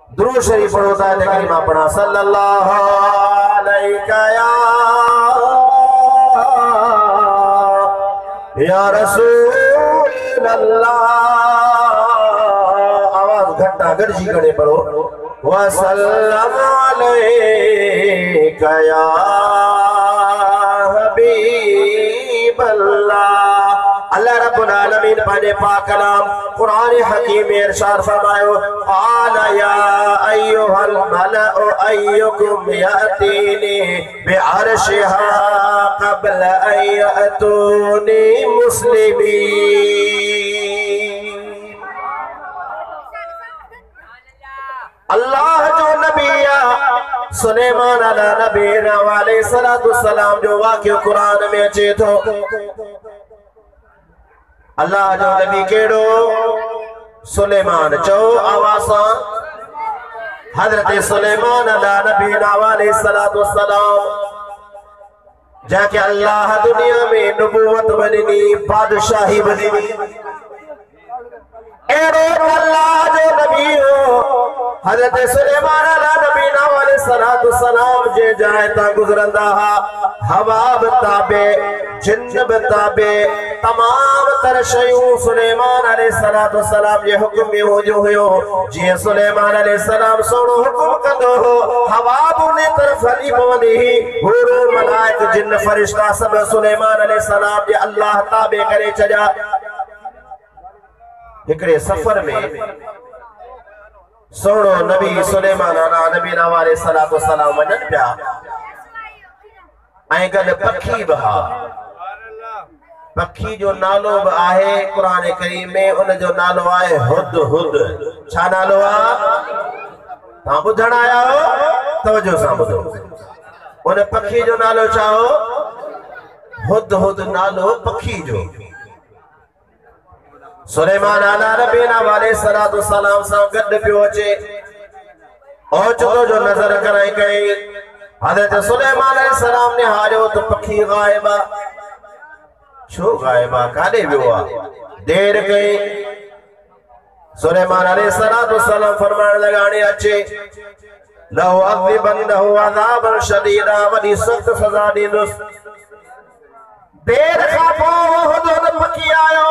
दुरूद शरीफ पढ़ो तायत करीमा पढ़ा सल्लल्लाहु अलैहि या रसूल अल्लाह। आवाज घंटा गर्जी करे पढ़ो वसल्लम अलैका या हबीब अल्लाह। अल्लाह रब्बुल आलमीन पाने पाक कलाम कुरान हकीम में इरशाद फरमायो आला या अय्युहल मलअ अय्युकुम यातीनी बिअर्शिहा क़ब्ल अन यअतूनी मुस्लिमीन। अल्लाह जो नबिया सुलेमान अला नबीना वाले सलातु सलाम जो वाक़ियो कुरान में अचे थो। अल्लाह जो नबी केड़ो सुलेमान चो आवासा हजरत सुलेमान अला नबीना वाले सलातु सलाम जाके अल्लाह दुनिया में नबूवत बनी बादशाही बनी एड़ो अल्लाह जो नबी हो हजरत सुलेमान अला नबीना वाले सलातु सलाम जे जाए ता गुजरंदा हवा बताबे जिन्न बताबे तमाम तर शयूं सुलेमान अलैहिस्सलातु सलाम जे हुक्म में हो जो हुयो जी सुलेमान अलैहिस्सलाम सोनो हुक्म कंदो हो हवा बुने तरफ हली पवंदी हुर मलाइक जिन्न फरिश्ता सब सुलेमान अलैहिस्सलाम जे अल्लाह ताबे करे चजा। हिकड़े सफर में सोनो नबी सुलेमान अला नबीना वाले सलातु सलाम वजन पिया ऐं गड पखी बहा पखी जो नालो भी आहे कुरान करीम में उन जो नालो आहे हुद हुद। छा नालो आ ता बुधण आया हो तवज्जो सां बुधो उन पखी जो नालो छा हो हुद हुद नालो पखी जो। सुलेमान अला नबीना वाले सलातु सलाम सां गड पियो अचे ओचतो जो नजर कराई कई हजरत सुलेमान अलैहिस्सलाम ने हारियो तो पखी गायबा छो गायबा कादे वियो आ देर गई सुलेमान अलैहिस्सलातु सलाम फरमान लगाने अचे लहु अज़िबन्नहु अज़ाबन शदीदा वडी सख्त सजा दींदुस। देर खां पोइ हुदुद पखी आयो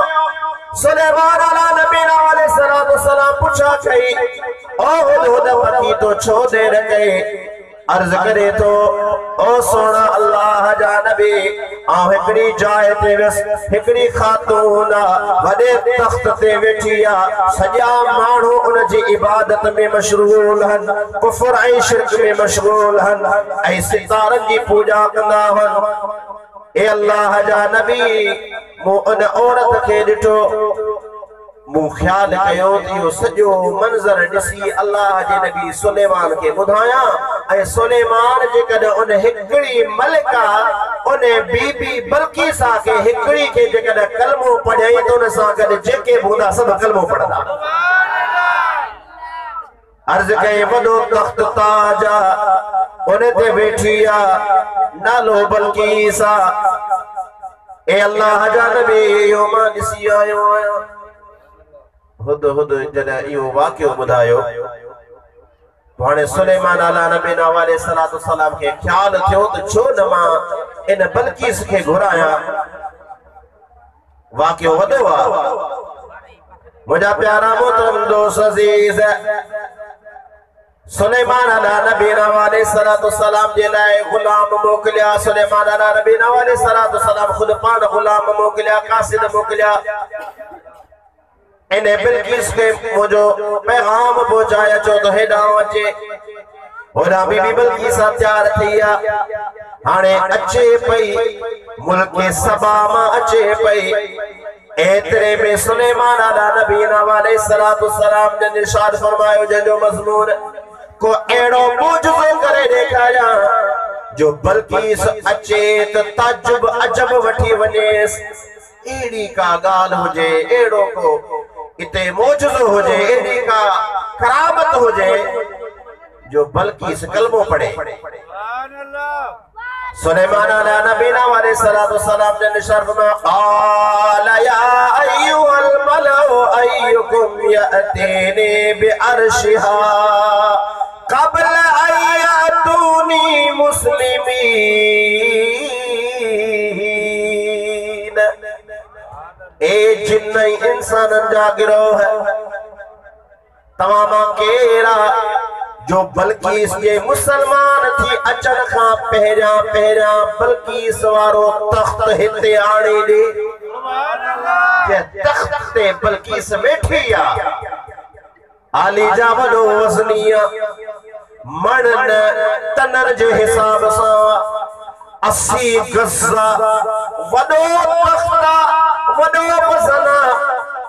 सुलेमान अला नबीना वाले सलातु सलाम पुछा कई ओ हुदुद पखी तो छो देर कई अर्ज करे तो ओ सोना अल्लाह जा नबी आ हिकड़ी जाए ते वस हिकड़ी खातून वडे तख्त ते वेठिया सजा माण्हू उन जी इबादत में मशगूल हन कुफर ऐं शिरक में मशगूल हन ऐं सितारन जी पूजा कंदा हन। ए अल्लाह जा नबी मु उन औरत के डिठो मु ख्याल कयो यो सजो मंजर दिसी अल्लाह जे नबी सुलेमान के बुधाया ए सुलेमान जे कद उन हिकड़ी मलिका उन बीबी बल्कीसा के हिकड़ी के जे कद कलमो पढ़ई तो उन सा कद जेके बुदा सब कलमो पढ़दा अर्ज कई वडो तख्त ताजा उन ते बैठिया नालो बल्कीसा ए अल्लाह जा नबी यो मां दिसी आयो आया हुद हुद जॾहिं इहो वाक़ियो ॿुधायो हाणे सुलेमान अला नबीना वाले सलातु सलाम खे ख्याल थियो त छो न मां इन बल्कीस खे घुराया वाक़ियो वॾो आहे। मुंहिंजा प्यारा मोहतरम दोस्त अज़ीज़ सुलेमान अला नबीना वाले सलातु सलाम जे लाइ गुलाम मोकिलिया सुलेमान अला नबीना वाले सलातु सलाम खुद पाण गुलाम मोकिलिया कासिद मोकिलिया इन्हें बिल्किस के मुझो पैगाम पहुंचाया चो तो हेडा अचे होरा बीबी बल्किस तैयार थिया हाणे अचे पई मुल्क सबा मां अचे पई एतरे में सुलेमान अला नबीना वाले सलातु सलाम ने इरशाद फरमायो जो मजमून को एड़ो मुझको करे देखाया जो बल्किस अचे तो ताजुब अजब वठी वनेस एड़ी का गाल हुजे एड़ो को इते मौजूदो हो जाए एड़ी का करामत हो जाए जो बल्किस कलमो पढ़े। सुलेमान अला नबीना वाले सलातु सलाम ने इरशाद फरमाया क़ाल या अय्युहल मलअ अय्युकुम यातीनी बिअर्शिहा मुस्लिमीन ए जिन्न इंसान जा गिरोह तमामा केरा जो बल्कि इसके मुसलमान थी अचन खां पहरा पहरा बल्कि सवारो तख्त हिते आने दे के तख्त ते बल्कि समेठी आ आली जा वडो वसनिया मणन तनर जे हिसाब सा 80 गज़ा वडो तख्ता वडो वजना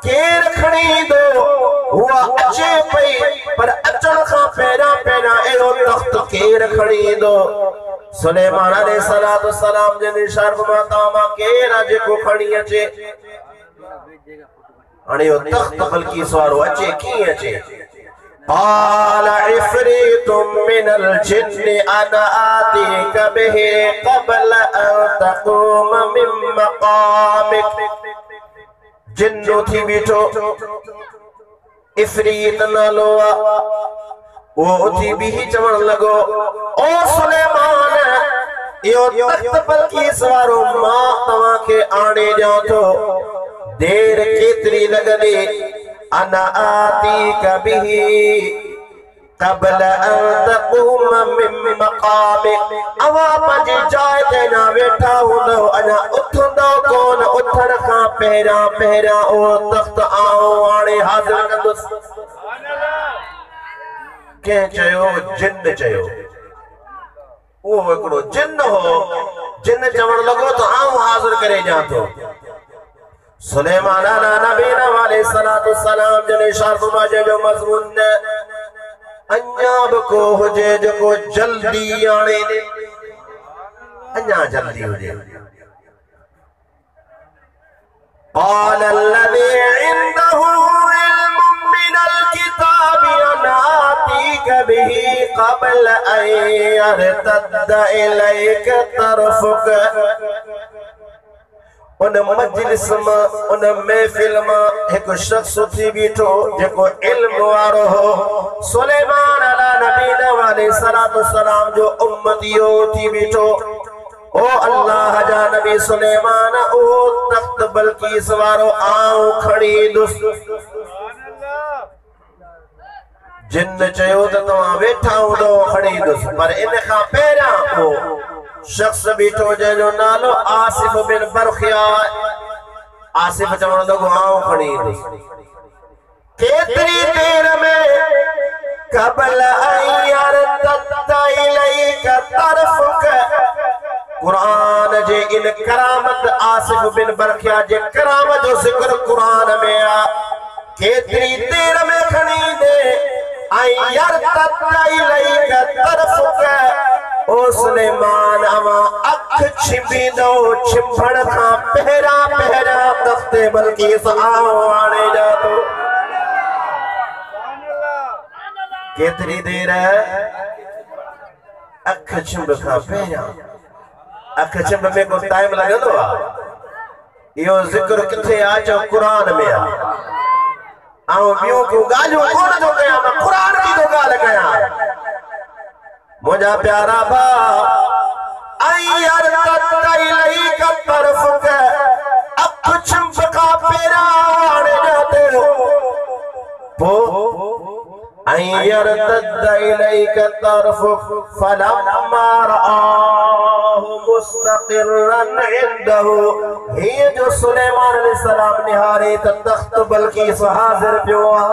केर खणी दो हुआ अचे पई पर अचण खां पहिरां पहिरां एड़ो तख्त केर खणी दो सुलेमान अलैहिस्सलाम जे निशान माता मा केर जेको खणी अचे हाणे यो तख्त बल्कि सवारो अचे की अचे قال عفريت من الجن انا آتيك به قبل ان تقوم من مقامك जिन्नो थी बीठो इफरीत नालो वो थी भी चवण लगो ओ सुलेमान यो तख्त बल्कि सवारो मां तवा के आणे जाओ तो देर केतरी लगदे अना आती कभी قبل ان تقوم من مقامك اوا पंहिंजी जाइ ते ना वेठा हूंदो अञा उथंदो कोन उथण खां पहिरां पहिरां ओ तख्त आओ हाणे हाज़िर कंदुसि सुभान अल्लाह के चयो जिन्न चयो ओ हिकिड़ो जिन्न हो जिन्न चवण लॻो त आऊं हाज़िर करे ॾियां थो सुलेमान नबीना अलैहिस्सलाम जने शारफुमा जो मज़मून अन्याब को हुजे जो जल्दी आने दे अन्या जल्दी हुजे قال الذي عنده علم من الكتاب أنا آتيك به قبل أن يرتد إليك طرفك उन मजलिस में उन महफिल में एक शख्स थी बीठो जेको इल्म वारो हो सुलेमान अला नबीना अलैहिस्सलाम जो उम्मतियो थी बीठो ओ अल्लाह जा नबी सुलेमान ओ तख्त बल्कि सवारो आऊं खड़ी दुस सुभान अल्लाह जिन्न चयो त तवा वेठा हूंदो खड़ी दुस पर इन खां पहिरां ओ शख्स बीठो जो नालो आसिफ बिन बरखिया आसिफ चवण लॻो आऊं खणी ईंदुसि केतिरी देर में क़बल अन यरतद इलैक तरफुक कुरान जे इन करामत आसिफ बिन बरखिया जे करामत जो जिक्र कुरान में आ केतिरी देर में खणी दे अन यरतद इलैक तरफुक ओ सुलेमान अवा अख छिबीदो छिपण खां पहिरां पहिरां तख्ते बल्कि आओ आणे जा तो सुभान अल्लाह केतरी देर अख छिब खां पहिरां अख छिब में को टाइम लगंदो आ यो जिक्र किथे आ जो कुरान में आ आऊं बियो को गालियो कोन जो कया मैं कुरान की तो गाल कया मुझा प्यारा भा इलैक तरफुक अख छिब खां पहिरां आणे जाते हो पो यरतद इलैक तरफुक फलम्मा रआहु मुस्तक़िरन इंदहु हे जो सुलेमान अलैहिस्सलाम निहारे त तख्त बल्कि हाज़िर पियो आ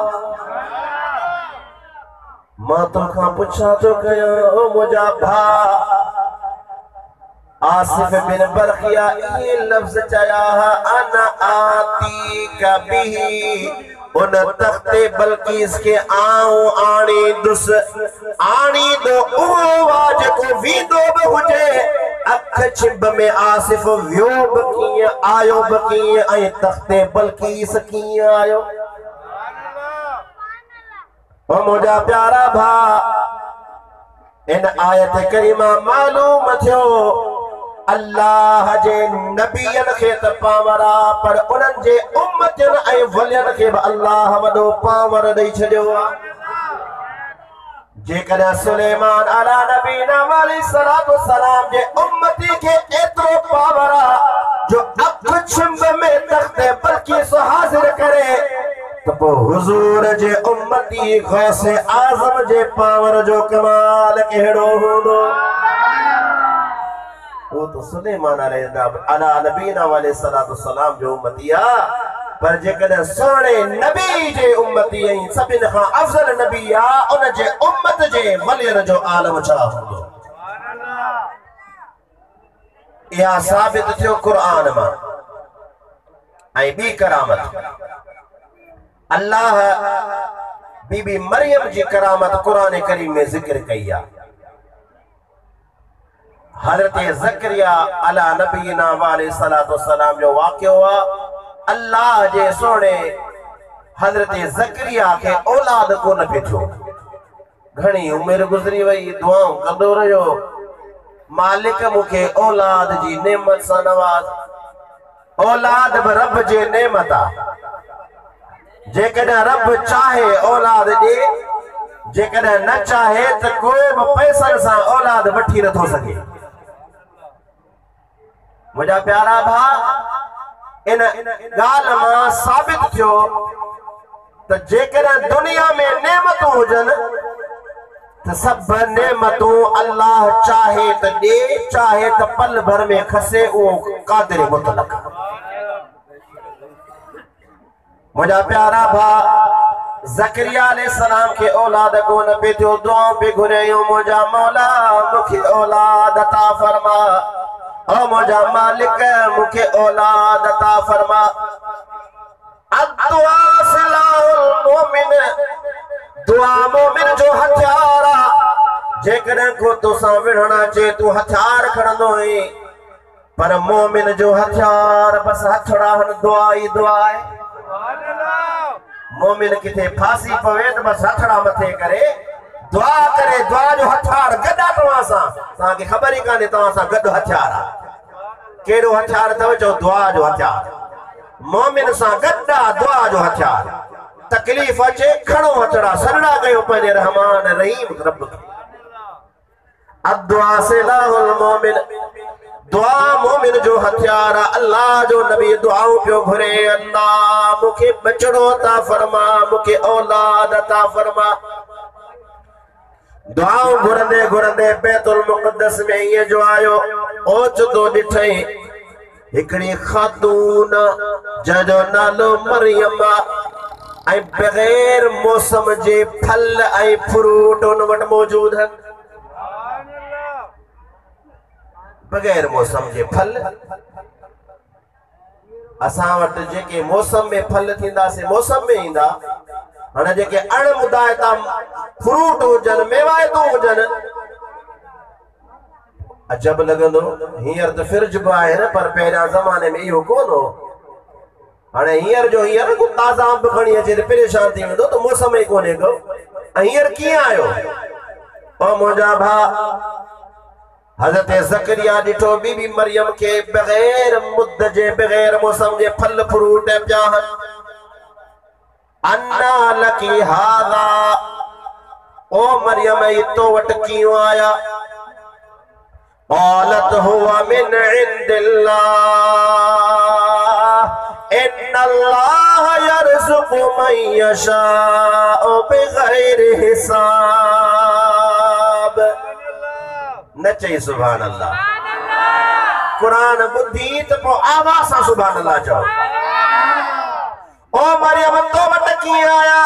मां तो खां पुछा तो कया ओ मुझा भा आसिफ बिन बरखिया ये लफ्ज चया अना आती कभी उन तख्ते बल्कि इसके आऊं आणी दुस आणी दो ओ वाज को वीदो बे हुजे अख छिब में आसिफ वियो बकी आयो बकी ऐ तख्ते बल्कि सकी आयो ओ मुझा प्यारा भा इन आयत करीमा मालूम थियो अल्लाह जे नबियन के त पावरा पर उनन जे उम्मतन ऐ वलियन के अल्लाह वडो पावर दई छडियो जेकॾहिं सुलेमान अला नबीना अलैहिस्सलातु वस्सलाम जे उम्मती के एतिरो पावर आहे जो अख छिंब में तख्ते बल्किस हाज़िर करे तो पोइ हुज़ूर जे उम्मती गौसे आज़म जे पावर जो कमाल कहिड़ो हूंदो। वो तो सुलेमान अला नबीना अलैहिस्सलातु वस्सलाम जो उम्मती आहे, पर जेकॾहिं सोने नबी जे उम्मती ऐं सभिनि खां अफ़ज़ल नबी आहे उन जे उम्मत जे वलियन जो आलम छा हूंदो। इहा साबित थियो क़ुरान मां। ऐं ॿी करामत अल्लाह बीबी मरियम जी करामत क़ुरान करीम में ज़िक्र कई आहे। हज़रत ज़करिया अला नबीना अलैहिस्सलातु वस्सलाम जो वाक़ियो आहे। अल्लाह जे सोने हज़रत ज़करिया के औलाद को न थियो। घणी उम्र गुज़री वई, दुआऊं कंदो रहियो, मालिक मूंखे औलाद जी नेमत सां नवाज़। औलाद बि रब जे नेमत आहे। जेकॾहिं रब चाहे औलाद ॾे, जेकॾहिं न चाहे त कोई बि पैसनि सां औलाद वठी नथो सघे। मुंहिंजा प्यारा भाउ, इन गाल मां साबित थियो त जेकॾहिं दुनिया में नेमतूं हुजनि त सभु नेमतूं अल्लाह चाहे त ॾे, चाहे त पल भर में खसे, उहो क़ादिर मुतलक। मुंहिंजा प्यारा भाउ, ज़करिया अलैहिस्सलाम के औलाद को न पे थियो। दुआऊं पे घुरियूं, मुंहिंजा मौला मूंखे औलाद अता फरमा, ओ मुझा मालिक मुखे औलाद अता फरमा। दुआ सिलाहुल मोमिन, दुआ मोमिन जो हथियार आहे। जेकॾहिं को तोसां विढ़णा चे तू हथियार खणंदो आहीं, पर मोमिन जो हथियार बस हथड़ा दुआ ही दुआ है। मोमिन किथे फांसी पवे तो बस हथड़ा मथे करे दुआ करे। दुआ जो हथियार गदा तव्हां सां, तव्हांखे ख़बर ई कान्हे तव्हां सां गॾु हथियार आहे। कहिड़ो हथियार अथव? चओ दुआ जो हथियार। मोमिन सां गॾु आहे दुआ जो हथियार। तकलीफ़ अचे खणो हथड़ा, सजड़ा कयो पंहिंजे रहमान रहीम रब खे। अद्दुआ सिलाहुल मोमिन, दुआ मोमिन जो हथियार। अल्लाह जो नबी दुआऊं पियो घुरे, अल्लाह मूंखे बचड़ो अता फरमा, मूंखे औलाद अता फरमा। दुआऊं घुरंदे घुरंदे बैतुल मुक़द्दस में ये जो आयो, ओचतो ॾिठई हिकड़ी खातून जंहिंजो नालो मरियम, ऐं बग़ैर मौसम जे फल ऐं फ्रूट उन वटि मौजूद आहिनि। बग़ैर मौसम जे फल, असां वटि जेके मौसम में फल थींदा से मौसम में ईंदा। हाणे जेके अणमुदायता फ्रूट हुजनि, मेवायतूं हुजनि, अजब लॻंदो। हींअर त फ्रिज बि आहे न, पर पहिरियां ज़माने में इहो कोन हो। हाणे हींअर जो हींअर को ताज़ा अंब खणी अचे त परेशान थी वेंदो, त मौसम ई कोन्हे को। ऐं हींअर कीअं आयो? ओ मुंहिंजा भाउ, हज़रत ज़करिया ॾिठो बीबी मरियम के बग़ैर मुद्द जे, बग़ैर मौसम जे फल फ्रूट पिया आहिनि। अन्ना लकी हादा, ओ मरियम तो वट क्यों आया? क़ालत हुवा मिन इंदिल्लाह, इन्नल्लाह यरज़ुक़ु मन यशाअ बिग़ैरि हिसाब। न चई सुभान अल्लाह। कुरान ॿुधी त पोइ आवाज़ सां सुभान अल्लाह चओ। ओ मरियम तो वट कीअं आया?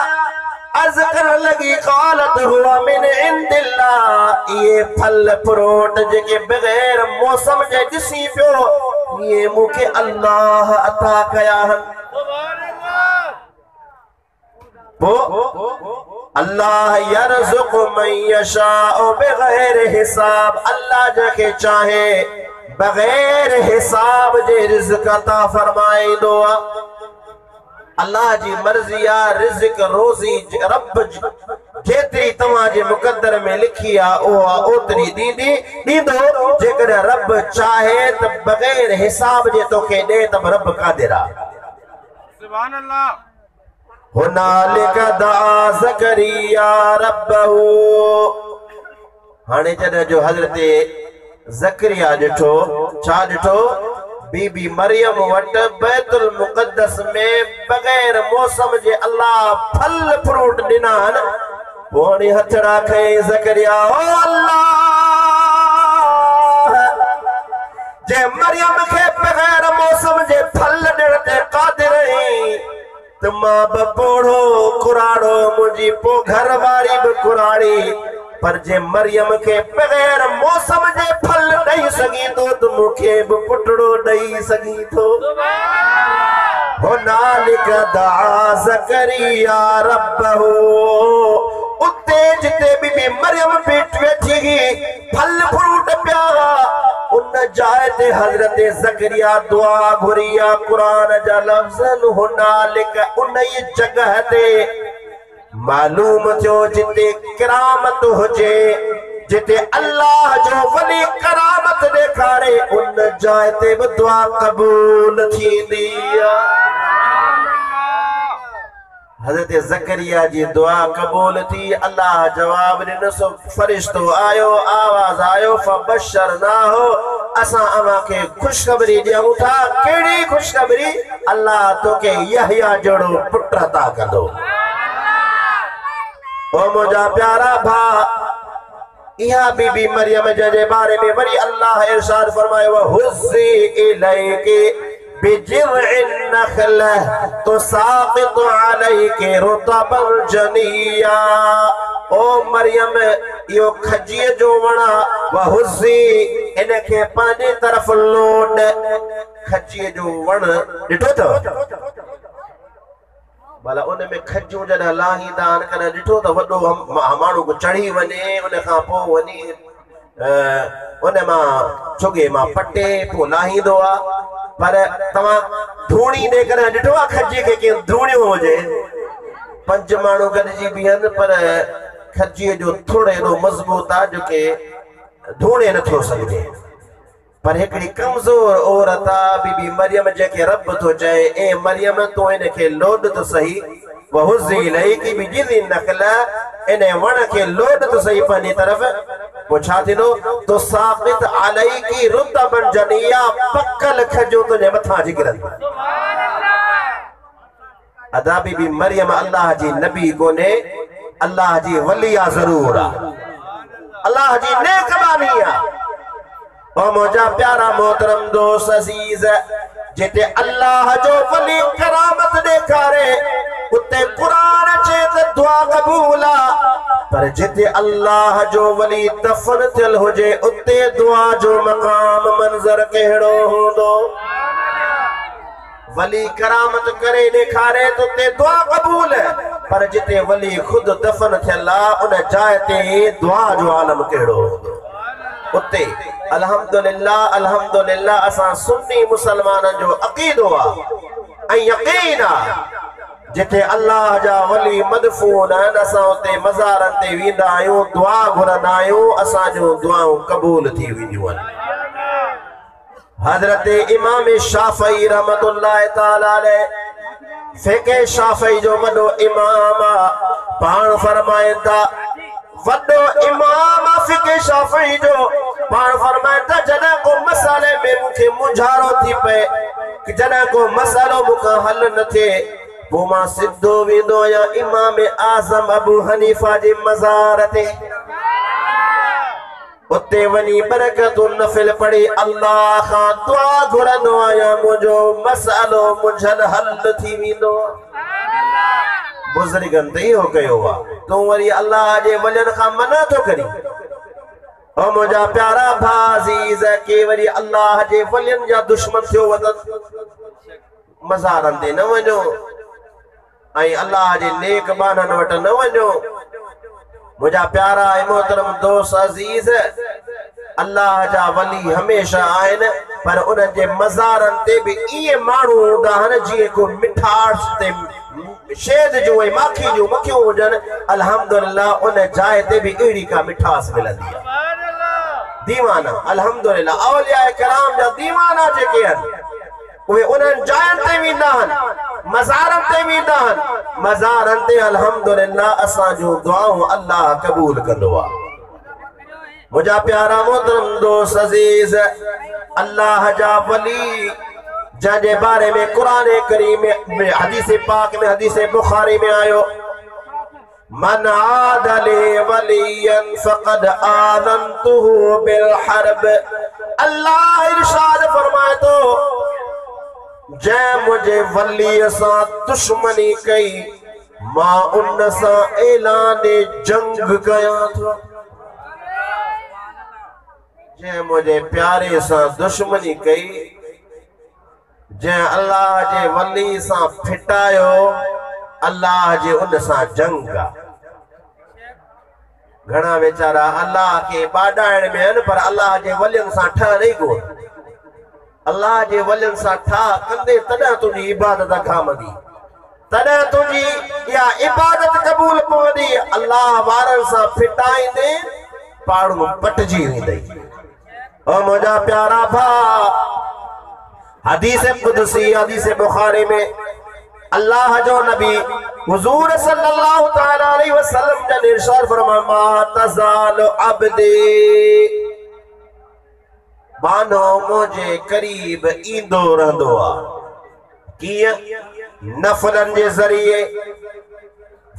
अर्ज़ करण लगी, क़ालत हुवा मिन इंदिल्लाह, ये फल फ्रूट जेके बग़ैर मौसम जे ॾिसी पियो, ये मूंखे अल्लाह अता कया आहिनि। अल्लाह यरज़ुक़ु मन यशाअ बिग़ैरि हिसाब, अल्लाह जंहिंखे चाहे बग़ैर हिसाब जे रिज़्क़ अता फरमाईंदो आहे। अल्लाह जी मर्ज़ी आहे, रिज़्क़ रोज़ी रब जेतिरी तव्हांजे मुक़द्दर में लिखी आहे उहा ओतिरी ॾींदो। जेकॾहिं रब चाहे त बग़ैर हिसाब जे तोखे ॾे त रब क़ादिर आहे। सुभान अल्लाह। हुनालिक दआ ज़करिया रब्बहू, हाने जॾहिं जो हज़रत ज़करिया ॾिठो छा ॾिठो बीबी मरियम वट बैतुल मुक़द्दस में बगैर मौसम जे अल्लाह फल फ्रूट ॾिना पोइ हथ राखई ज़करिया ओ अल्लाह जे मरियम के बगैर मौसम जे फल ॾियण ते क़ादिर आहीं त मां बि पोढ़ो कुराड़ो मुंहिंजी पोइ घर वारी बि कुराड़ी पर जे मरियम के बगैर मौसम जे फल ॾेई सघीं थो त मूंखे बि पुटड़ो ॾेई सघीं थो हुनालिक दआ ज़करिया रब्बहू उते जिते बीबी मरियम वेठी फल फ्रूट पिया उन जाइ ते हज़रत ज़करिया दुआ घुरिया कुरान जा लफ़्ज़न हुनालिक उन जगह ते मालूम थियो जिते करामत हुजे जिते अल्लाह जो वली करामत ॾेखारे उन जाइ ते बि दुआ क़बूल थींदी हज़रत ज़करिया जी दुआ क़बूल थी अल्लाह जवाब ॾिनसि फ़रिश्तो आयो आवाज़ आयो फ़बशरनाहु असां अव्हां खे ख़ुशख़बरी ॾियूं था कहिड़ी ख़ुशख़बरी अल्लाह तोखे यहया जहिड़ो पुट अता कंदो ओ मुंहिंजा प्यारा भाउ इहा बीबी मरियम जे बारे में वरी अल्लाह इरशाद फरमायो हुज़्ज़ी इलैकी बिजिज़इन नख़्ला तुसाक़ित अलैकी रुतबन जनिया ओ मरियम यो खजीअ जो वण वहुज़्ज़ी इनखे पंहिंजे तरफ़ लोड खजीअ जो वण ॾिठो अथव भला उन में खजूं जॾहिं लाहींदा आहिनि कॾहिं ॾिठो त वॾो माण्हू को चढ़ी वञे उन खां पोइ वञी उन मां छुगे मां पटे पोइ लाहींदो आहे पर तव्हां धूणी ॾे करे ॾिठो आहे खजीअ खे कीअं धूणियो हुजे 5 माण्हू गॾिजी बीहनि पर खजीअ जो थोरो एॾो मज़बूत आहे जो के धूणे नथो सघिजे पर हिकड़ी कमज़ोर औरत आहे बीबी मरियम जेके रब थो चए ए मरियम तूं इनखे लोड त सही वहुज़्ज़ी इलैकी बिजिज़इन नख़्ला इन वण खे लोड त सही पंहिंजी तरफ़ पोइ छा थींदो तुसाक़ित अलैकी रुतबन जनिया पकल खजूं तुंहिंजे मथां अची किरंदी अदा बीबी मरियम अल्लाह जी नबी कोन्हे अल्लाह जी वली आहे ज़रूर आहे अल्लाह जी नेक बानी आहे ओ मुझा प्यारा मोहतरम दोस्त अजीज जिते अल्लाह जो वली करामत ॾेखारे उते कुरान चए त दुआ क़बूल पर जिते अल्लाह जो वली दफन थियल हुजे उते दुआ जो मकाम मंजर कहिड़ो हूंदो वली करामत करे ॾेखारे त उते दुआ क़बूल पर जिते वली खुद दफन थियल उन जाइ ते दुआ जो आलम कहिड़ो हूंदो उते अल्हम्दुलिल्लाह अल्हम्दुलिल्लाह असां सुन्नी मुसलमाननि जो अक़ीदो आहे ऐं यकीन आहे जिथे अल्लाह जा वली मदफून आहिनि असां उते मज़ारनि ते वेंदा आहियूं दुआ घुरंदा आहियूं असांजूं दुआऊं क़बूल थी वेंदियूं आहिनि हज़रत इमाम शाफ़ई रहमतुल्लाह ताला अलैह फ़िक़्ह शाफ़ई जो वॾो इमाम पाण फरमाइनि था वॾो इमाम फ़िक़्ह शाफ़ई जो पाण फरमाइनि था जॾहिं को मसाले में मूंखे मुंझारो थी पए जॾहिं को मसालो मूंखां हल न थिए पोइ मां सिधो वेंदो आहियां इमाम आज़म अबू हनीफ़ा जे मज़ार ते उते वञी बरकतुन नफ़िल पढ़ी अल्लाह खां दुआ घुरंदो आहियां मुंहिंजो मसालो मुंझल हल थी वेंदो बुज़ुर्गनि त इहो कयो आहे तूं वरी अल्लाह जे वलियनि खां मना थो करी ओ मुंहिंजा प्यारा भाउ अज़ीज़ के वरी अल्लाह जे वलियनि जा दुश्मन थियो वञनि मज़ारनि ते न वञो ऐं अल्लाह जे नेक बाननि वटि न वञो मुझा प्यारा मोहतरम दोस्त अजीज अल्लाह जा वली हमेशा आहिनि पर उन जे मज़ारनि ते बि इहे माण्हू हूंदा आहिनि जीअं को मिठास ते शेद जो ऐं माखी जो मखियूं हुजनि अल्हम्दुलिल्लाह उन जाइ ते बि अहिड़ी का मिठास मिलंदी आहे दीवाना अल्हम्दुलिल्लाह औलिया कराम जा दीवाना जेके आहिनि उहे उन्हनि जाइनि ते वेंदा आहिनि मज़ारनि ते वेंदा आहिनि मज़ारनि ते अल्हम्दुलिल्लाह असां जूं दुआऊं अल्लाह क़बूल कंदो आहे मुझा प्यारा मोहतरम दोस्त अजीज अल्लाह जा वली जंहिंजे बारे में कुरान करीम में हदीस पाक में हदीस बुखारी में आयो मन आदले वलियन फक़द आज़नतुहु बिल हर्ब। अल्लाह इरशाद फरमाए तो जंहिं मुझे वली सां दुश्मनी कई मां उन सां ऐलान जंग कयां थो। जंहिं मुझे प्यारे सां दुश्मनी कई जंहिं अल्लाह जे वली सां फिटायो अल्लाह जे उन सां जंग आ। घणा वेचारा अल्लाह के बाडाइण में आहिनि पर अल्लाह जे वलियनि सां ठह नहीं को। अल्लाह जे वलियनि सां ठह कंदे तॾहिं तुंहिंजी इबादत खामंदी, तॾहिं तुंहिंजी इहा इबादत क़बूल पवंदी। अल्लाह वारनि सां फिटाईंदे पाड़ू पटजी वेंदई। ओ मुझा प्यारा भा हदीस कुदसी हदीस बुखारी में अल्लाह जो नबी हुजूर सल्लल्लाहु तआला अलैहि वसल्लम जन इरशाद फरमाया मा तज़ाल अब्दी बानो मुझे करीब ईंदो रहंदो आ। कीअं नफलन जे ज़रिए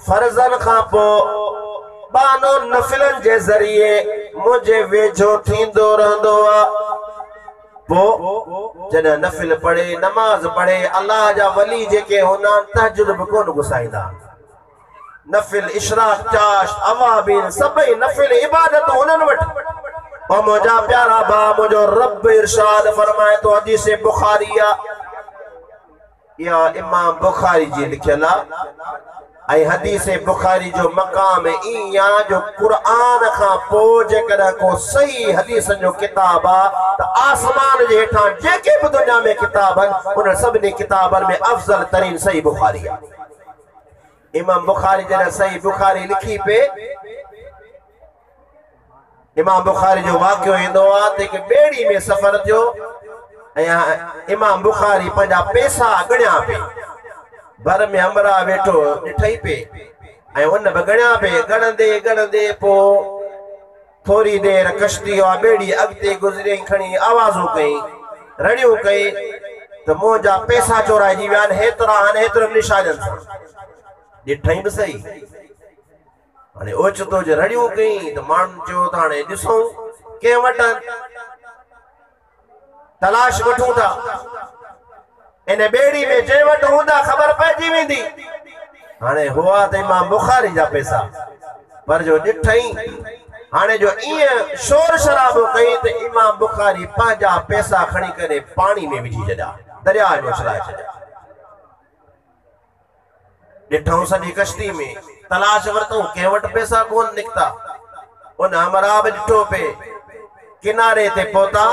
फर्ज़न खां पोइ बानो नफिलन जे ज़रिए मुझे वेझो थींदो रहंदो आ। जॾहिं नफिल पढ़े नमाज पढ़े अल्लाह जा वली जेके हूंदा तहजुद बि कोन घुसाईंदा। नफिल इशराक चाश अवाबीन सभई नफिल इबादत हुननि वटि। और मुझा प्यारा भा मुझो रब इरशाद फरमाए तो हदीस बुखारी या इमाम बुखारी जी लिखियल आई हदीस बुखारी जो मकाम इया जो कुरान खां पोइ जेकॾहिं को सही हदीस जो किताब आ त आसमान जे हेठां जेके भी दुनिया में किताब आहिनि उन सभिनी किताबनि में अफजल तरीन सही बुखारी आ। इमाम बुखारी जॾहिं सही बुखारी लिखी पे इमाम बुखारी जो वाक़ियो ईंदो आहे त हिकु ॿेड़ी में सफ़र थियो ऐं इमाम बुखारी पंहिंजा पैसा ॻणिया पे भर में हमरा वेठो ॾिठई पे ऐं उन बि ॻणिया पे ॻणंदे ॻणंदे पोइ थोरी देर कश्ती वा ॿेड़ी अॻिते गुज़रियईं खणी आवाज़ूं कई रड़ियूं कई त मुंहिंजा पैसा चोराइजी विया आहिनि हेतिरा आहिनि हेतिरनि निशाननि सां। ॾिठई बि सही हाणे ओचितो जे रड़ियूं कई त माण्हुनि चयो त हाणे ॾिसूं कंहिं वटि तलाश वठूं था इन बेड़ी में जंहिं वटि हूंदा ख़बर पइजी वेंदी। हाणे हुआ त इमाम बुखारी जा पैसा पर जो ॾिठई हाणे जो ईअं शोर शराबो कई त इमाम बुखारी पंहिंजा पैसा खणी करे पाणी में विझी छॾिया दरिया में उछलाए छॾिया। ॾिठऊं सॼी कश्ती में तलाश वरितऊं कंहिं वटि पैसा कोन निकिता। उन हमरा बि ॾिठो पे किनारे ते पहुता।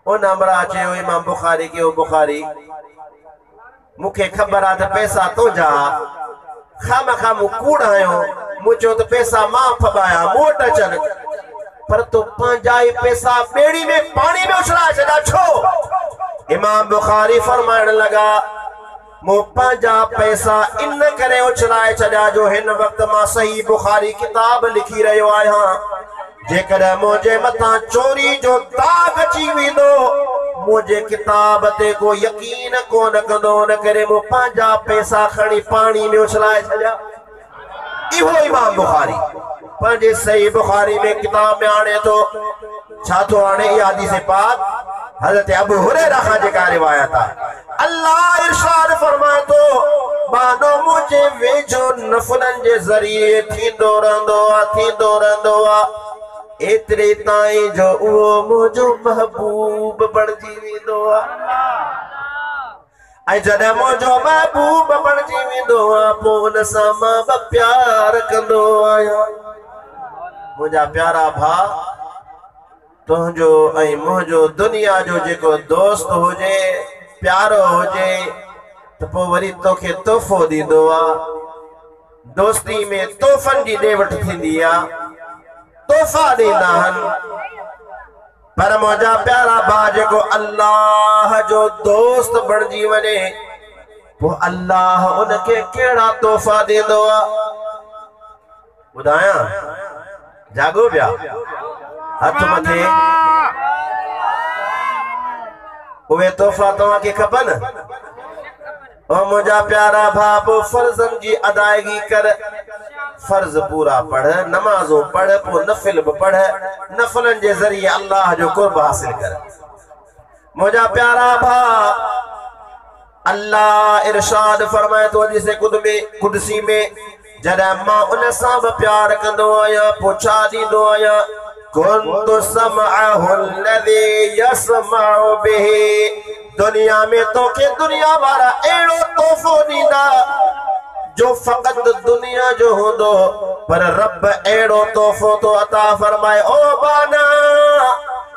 उन हमरा चयो इमाम बुखारी के बुखारी मूंखे ख़बर आहे त पैसा तुंहिंजा खामखा मूं कूड़ आयो मूं चयो त पैसा मां फबाया मूं वटि अचनि पर तूं पंहिंजा ई पैसा ॿेड़ी में पाणी में उछलाए छॾिया छो। इमाम बुखारी फरमाइण लॻा मूं पंहिंजा पैसा इन करे उछलाए छॾिया जो हिन वक़्तु मां सही बुखारी किताब लिखी रहियो आहियां। जेकॾहिं मुंहिंजे मथां चोरी जो दाग अची वेंदो मुझे किताब ते को यकीन कोन कंदो न करे मूं पंहिंजा पैसा खणी पाणी में उछलाए छॾिया। इहो इमाम बुखारी पंहिंजे सही बुखारी में किताब में आणे थो छा थो आणे इहा हदीस पाक हज़रत अबू हुरैरा खां जेका रिवायत आहे अल्लाह इरशाद फरमाए थो बानो मुझे वेझो नफलन जे ज़रिए थींदो रहंदो आहे एतिरे ताईं जो उहो मुंहिंजो महबूब बणिजी वेंदो आहे। ऐं जॾहिं मुंहिंजो महबूब बणिजी वेंदो आहे पोइ हुन सां मां बि प्यार कंदो आहियां। मुंहिंजा प्यारा भाउ तुंहिंजो ऐं मुंहिंजो दुनिया जो जेको दोस्त हुजे प्यारो हुजे त पोइ वरी तोखे तोहफ़ो ॾींदो आहे। दोस्ती में तोहफ़नि जी ॾे वठि थींदी आहे तोहफ़ा ॾींदा आहिनि पर मुंहिंजा प्यारा भाउ जेको अल्लाह जो दोस्त बणिजी वञे पोइ अल्लाह उनखे कहिड़ा तोहफ़ा ॾींदो आहे ॿुधायां जागो पिया। हथ मथे उहे तोहफ़ा तव्हांखे खपनि ओ मुंहिंजा प्यारा भाउ फर्ज़न जी अदायगी कर फर्ज़ पूरा पढ़ नमाज़ों पढ़ पोइ नफ़िल बि पढ़ नफ़िलनि जे ज़रिए अल्लाह जो क़ुर्ब हासिल कर मुंहिंजा प्यारा भाउ अल्लाह इरशाद फरमाए थो हदीस कुदसी में जॾहिं मां उन सां बि प्यार कंदो आहियां पोइ छा ॾींदो आहियां कुन्तु समअहु अल्लज़ी यसमअु बिही दुनिया में तोखे दुनिया वारा अहिड़ो तोहफ़ो ॾींदा जो फ़क़त दुनिया जो हूंदो पर रब अहिड़ो तोहफ़ो तो अता फरमाए ओ बाना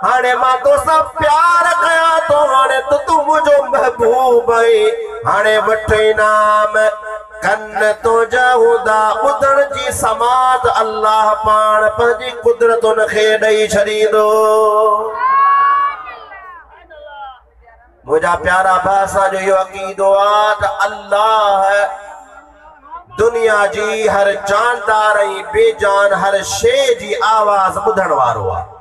हाणे मां तोसां प्यार कयां थो हाणे तूं मुंहिंजो महबूब आहीं हाणे वठ इनाम कन तुंहिंजा हूंदा ॿुधण जी समात अल्लाह पाण पंहिंजी कुदरतुनि खे ॾेई छॾींदो मुंहिंजा प्यारा भाउ असांजो इहो अक़ीदो आहे त अल्लाह दुनिया जी हर जानदार ऐं बेजान हर शइ जी आवाज़ ॿुधण वारो आहे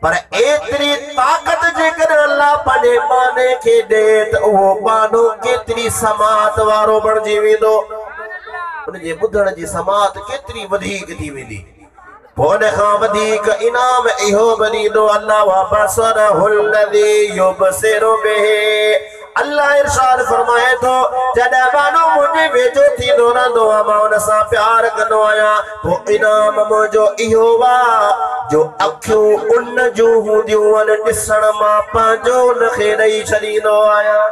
पर एतिरी ताक़त जेकॾहिं अल्लाह पंहिंजे बाने खे ॾे त उहो बानो केतिरी समात वारो बणिजी वेंदो उनजे ॿुधण जी समात केतिरी वधीक थी वेंदी पोइ उन खां वधीक इनाम इहो बि ॾींदो अल्लाह वबसरहुल लज़ी युबसिरु बिही अल्लाह इरशाद फरमाए थो जॾहिं बानो मुंहिंजे वेझो थींदो रहंदो आहे मां उन सां प्यार कंदो आहियां पोइ इनाम मुंहिंजो इहो आहे जो अखियूं उन जूं हूंदियूं आहिनि ॾिसण मां पंहिंजो उनखे ॾेई छॾींदो आहियां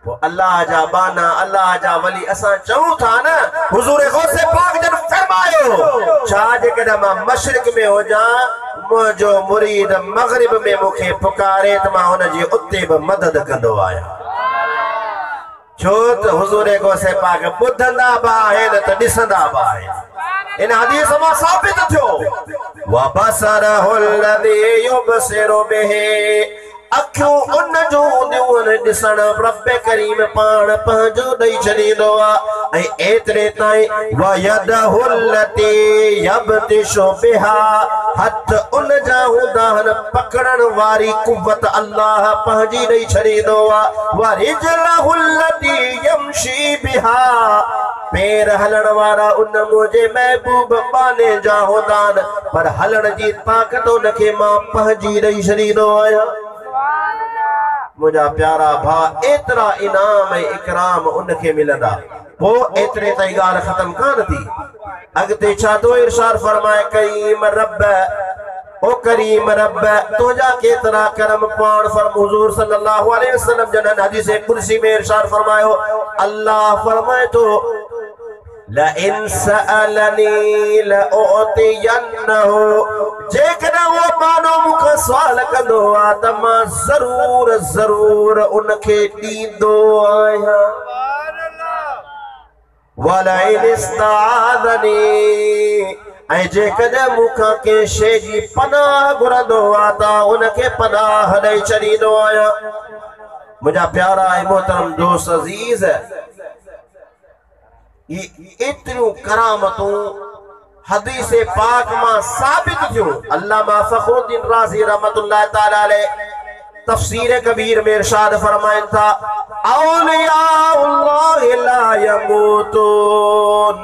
पोइ अल्लाह जा बाना अल्लाह जा वली असां चऊं था न हुज़ूर गौसे पाक जन फरमायो छा जेकॾहिं मां मशरिक़ में हुजां मुंहिंजो मुरीद मग़रिब में मूंखे पुकारे त मां हुनजी उते बि मदद कंदो आहियां छो त हुज़ूर गौसे पाक ॿुधंदा बि आहिनि त ॾिसंदा बि आहिनि इन हदीस मां साबित थियो वबसरहुल लज़ी युबसिरु बिही अखियूं उन जूं हूंदियूं आहिनि ॾिसण रब करीम पाण पंहिंजो ॾेई छॾींदो आहे ऐं एतिरे ताईं वयदहुल लती यबतिशु बिहा हथ उन जा हूंदा आहिनि पकड़ण वारी कुव्वत अल्लाह पंहिंजी ॾेई छॾींदो आहे वरिजलहुल लती यमशी बिहा पैर हलण वारा उन मुंहिंजे महबूब बाने जा हूंदा आहिनि पर हलण जी ताक़त उनखे मां पंहिंजी ॾेई छॾींदो आहियां मुंहिंजा प्यारा भाउ एतिरा इनाम ऐं इकराम उनखे मिलंदा पोइ एतिरे ताईं ॻाल्हि ख़तम कान थी अॻिते छा थो इरशाद फरमाए करीम रब ओ करीम रब तुंहिंजा केतिरा करम पाण हुज़ूर सल्लल्लाहु अलैहि वसल्लम जन हदीस कुदसी में इरशाद फरमायो अल्लाह फरमाए थो लइन सअलनी लउतियन्नहु जेकॾहिं वो बानो मूंखां सवाल कंदो आहे त मां ज़रूर ज़रूर उनखे ॾींदो आहियां वलइन इस्ताअज़नी ऐं जेकॾहिं मूंखां कंहिं शइ जी पनाह घुरंदो आहे त उनखे पनाह ॾेई छॾींदो आहियां मुंहिंजा प्यारा ऐं मोहतरम दोस्त अज़ीज़ इतनियूं करामतूं हदीस पाक मां साबित थियूं अल्लामा फ़खरुद्दीन राज़ी रहमतुल्लाह ताला अलैह तफसीर कबीर में इरशाद फरमाइन था औलियाउल्लाह ला यमूतून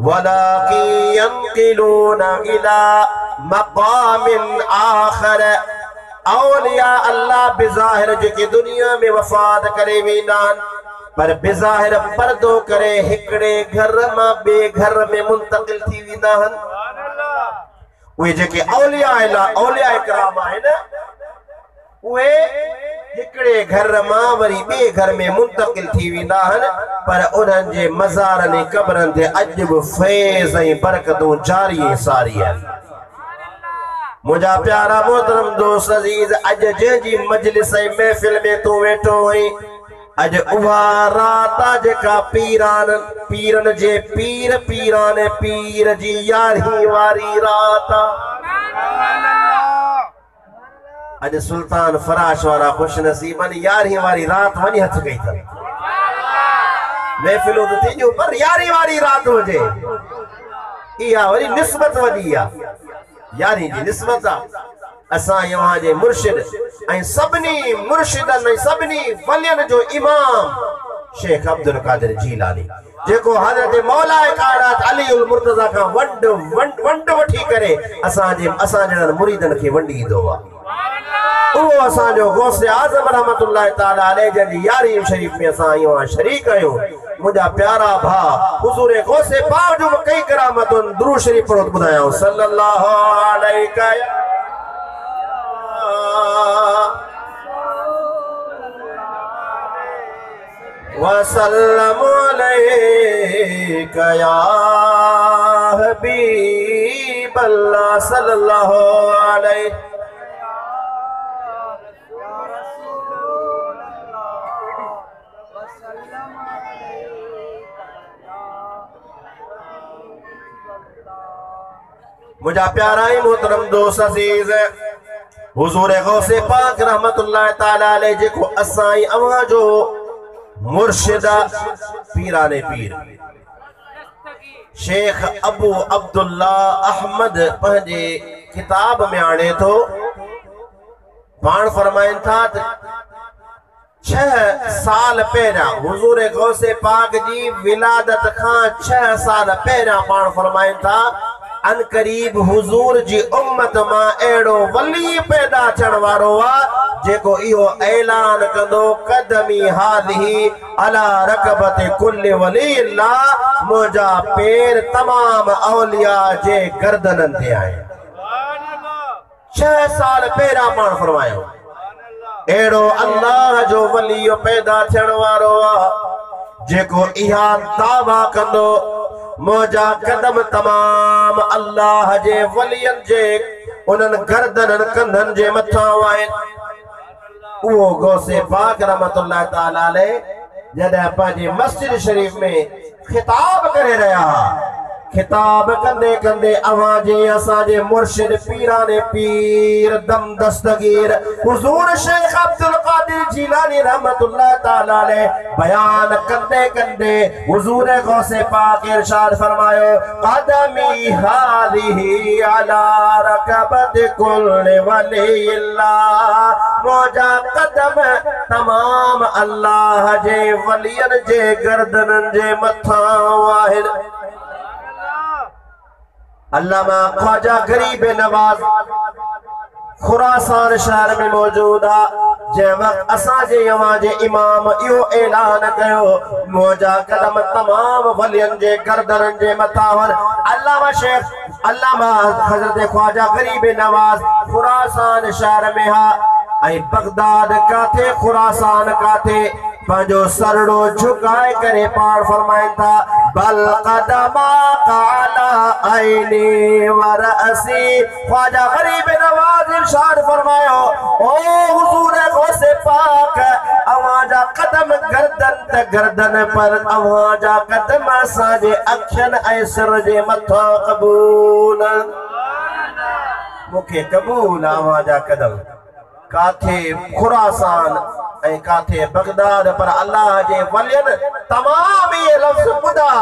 वलाकिन यनकिलून इला मकामिन आखर औलिया अल्लाह बिज़ाहिर जेके दुनिया में वफ़ात करे वेंदा आहिनि पर बिज़ाहिर पर्दो करे हिकड़े घर मां ॿिए घर में मुंतकिल थी वेंदा आहिनि उहे जेके औलिया इकराम आहिनि उहे हिकड़े घर मां वरी ॿिए घर में मुंतकिल थी वेंदा आहिनि पर उन्हनि जे मज़ारनि ऐं क़बरनि ते अॼु बि फैज़ ऐं बरकतूं जारी ऐं सारी आहिनि मुंहिंजा प्यारा मोहतरम दोस्त अज़ीज़ अॼु जंहिंजी मजलिस ऐं महफ़िल में तूं वेठो आहीं अज उहा रात जेका पीरन जे पीर पीराने पीर जी यारहीं वारी रात अज सुल्तान फराश वारा खुश नसीबन यारहीं वारी रात वनी हथ कई था महफिलों तो थी पर यारहीं वारी रात हुजे इहा वरी निस्बत वॾी आहे यारी जी निस्बत असां यहाँ जे मुर्शिद ऐं सभिनी मुर्शिदनि सभिनी वलियन जो इमाम शेख अब्दुल कादिर जीलानी जेको हज़रत मौला कायनात अली उल मुर्तज़ा का वंड वठी करे असां जहिड़नि मुरीदनि खे वंडी ईंदो आहे। वो असांजो गौसे आज़म रहमतुल्लाह ताला अलैह जी यारी शरीफ में असां यहाँ शरीक आहियूं। मुझा प्यारा भा हुजूर गौसे पाक जो कई करामतुन दुरूद शरीफ पढ़ो ॿुधायां सल्लल्लाहु अलैहि वसल्लम अलैका या हबीब अल्लाह सल्लल्लाहु अलैहि मुझा प्यारा ही मोहतरम दोस्त अजीज हुजूर गौसे पाक रहमतुल्लाह ताला अलैह जेको असाई अवां जो मुर्शिदा पीराने पीर शेख अबू अब्दुल्ला अहमद पंहिंजे किताब में आणे थो पाण फरमाइन था 6 साल पहिरियां हुजूर गौसे पाक जी विलादत खां 6 साल पहिरियां पाण फरमाइन था अन करीब हुजूर जी उम्मत मां एड़ो वली पैदा थियण वारो आ जेको इहो ऐलान कंदो कदमी हादिही अला रकबत कुल वली अल्लाह मुंहिंजा पैर तमाम औलिया जे गर्दननि ते आहिनि। 6 साल पहिरियां पाण फरमायो एड़ो अल्लाह जो वली पैदा थियण वारो आ जेको इहा दावा कंदो मुझा कदम तमाम अल्लाह जे वलियन जे उनन गर्दनन कंधन जे मथा आहिनि। वो गौसे पाक रहमतुल्लाह ताला अलैह जॾहिं पंहिंजे मस्जिद शरीफ में खिताब करे रहा खिताब कंदे कंदे आवाज़े असांजे मुर्शिद पीराने पीर दम दस्तगीर हुजूर शेख अब्दुल कादिर जीलानी रहमतुल्लाह ताला अलैह बयान कंदे कंदे हुजूर गौसे पाक इरशाद फरमायो कदमी हादिही अला रकबत कुल वलील्लाह मुंहिंजा कदम तमाम अल्लाह जे वलियन जे गर्दनन जे मथा आहिनि। अल्लामा ख्वाजा गरीब नवाज खुरासान शहर में मौजूद आ जै वक्त असांजे यहाँ जे इमाम इहो ऐलान कयो मुंहिंजा कदम तमाम वलियन जे गर्दनन जे मथा अल्लामा शेख अल्लामा हजरत ख्वाजा गरीब नवाज खुरासान शहर में हा ऐं बगदाद काथे खुरासान काथे पंहिंजो सरड़ो झुकाए करे पाण फरमाइन था बल कदमा काला आईनी वरअसी ख्वाजा गरीब नवाज इरशाद फरमायो ओ हुजूर गौसे पाक अवाजा कदम गर्दन त गर्दन पर अवाजा कदम असांजे अखियन ऐं सिर जे मथां क़बूल मूंखे क़बूल अवाजा कदम काथे खुरासान ऐं काथे बगदाद पर अल्लाह जे वलियन तमाम ये लफ्ज़ ॿुधा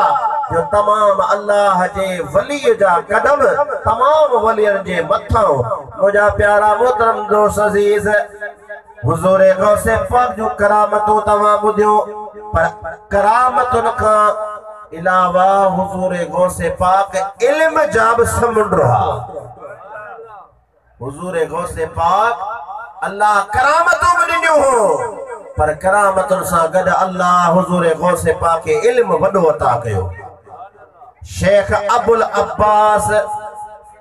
जो तमाम अल्लाह जे वली जा कदम तमाम वलियन जे मथां मुंहिंजा प्यारा मोहतरम दोस्त अज़ीज़ हुजूर गौसे पाक जो करामतूं तव्हां ॿुधियो पर करामतुनि खां अलावा हुजूर गौसे पाक इल्म जा बि समुंड हा। हुजूर गौसे पाक अल्लाह करामतों में ॾिनियूं हो पर करामतुनि सां गॾु अल्लाह हुजूर गौसे पाक खे इल्म वॾो अता कयो। शेख अबुल अब्बास